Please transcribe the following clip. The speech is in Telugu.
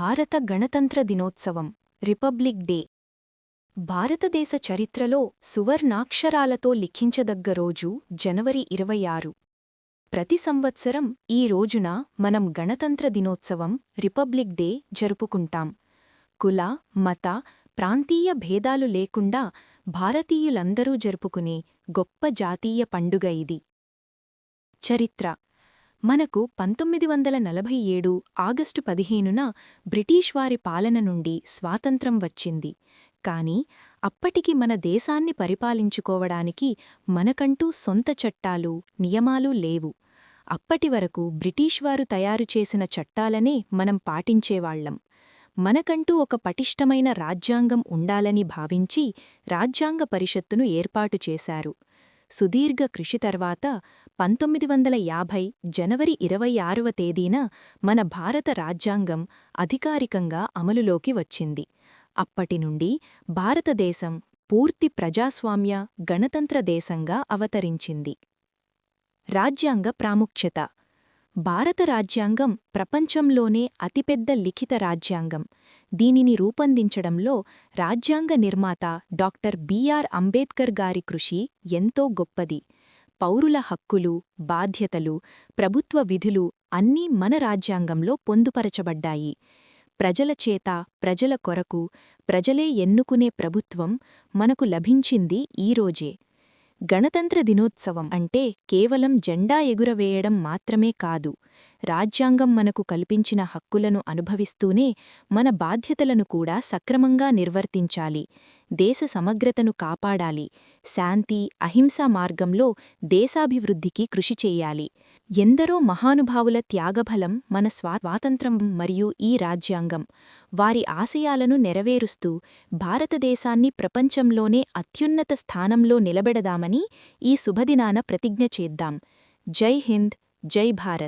భారత గణతంత్ర దినోత్సవం రిపబ్లిక్ డే భారతదేశ చరిత్రలో సువర్ణాక్షరాలతో లిఖించదగ్గ రోజు జనవరి 26. ప్రతి సంవత్సరం ఈ రోజున మనం గణతంత్ర దినోత్సవం రిపబ్లిక్ డే జరుపుకుంటాం. కుల, మత, ప్రాంతీయ భేదాలు లేకుండా భారతీయులందరూ జరుపుకునే గొప్ప జాతీయ పండుగ ఇది. చరిత్ర మనకు 1947 ఆగస్టు 15న బ్రిటీష్ వారి పాలన నుండి స్వాతంత్రం వచ్చింది. కాని అప్పటికి మన దేశాన్ని పరిపాలించుకోవడానికి మనకంటూ సొంత చట్టాలు, నియమాలు లేవు. అప్పటివరకు బ్రిటీష్వారు తయారుచేసిన చట్టాలనే మనం పాటించేవాళ్లం. మనకంటూ ఒక పటిష్టమైన రాజ్యాంగం ఉండాలని భావించి రాజ్యాంగ పరిషత్తును ఏర్పాటు చేశారు. సుదీర్ఘ కృషి తర్వాత 1950 జనవరి 26వ తేదీన మన భారత రాజ్యాంగం అధికారికంగా అమలులోకి వచ్చింది. అప్పటినుండి భారతదేశం పూర్తి ప్రజాస్వామ్య, గణతంత్ర దేశంగా అవతరించింది. రాజ్యాంగ ప్రాముఖ్యత భారత రాజ్యాంగం ప్రపంచంలోనే అతిపెద్ద లిఖిత రాజ్యాంగం. దీనిని రూపొందించడంలో రాజ్యాంగ నిర్మాత డాక్టర్ బిఆర్ అంబేద్కర్ గారి కృషి ఎంతో గొప్పది. పౌరుల హక్కులు, బాధ్యతలు, ప్రభుత్వ విధులు అన్నీ మన రాజ్యాంగంలో పొందుపరచబడ్డాయి. ప్రజల చేత, ప్రజల కొరకు, ప్రజలే ఎన్నుకునే ప్రభుత్వం మనకు లభించింది ఈరోజే. గణతంత్ర దినోత్సవం అంటే కేవలం జెండా ఎగురవేయడం మాత్రమే కాదు. రాజ్యాంగం మనకు కల్పించిన హక్కులను అనుభవిస్తూనే మన బాధ్యతలను కూడా సక్రమంగా నిర్వర్తించాలి. దేశ సమగ్రతను కాపాడాలి. శాంతి, అహింసా మార్గంలో దేశాభివృద్ధికి కృషి చెయ్యాలి. ఎందరో మహానుభావుల త్యాగఫలం మన స్వాతంత్రం మరియు ఈ రాజ్యాంగం. వారి ఆశయాలను నెరవేరుస్తూ భారతదేశాన్ని ప్రపంచంలోనే అత్యున్నత స్థానంలో నిలబెడదామని ఈ శుభదినాన ప్రతిజ్ఞ చేద్దాం. జై హింద్, జై భారత్.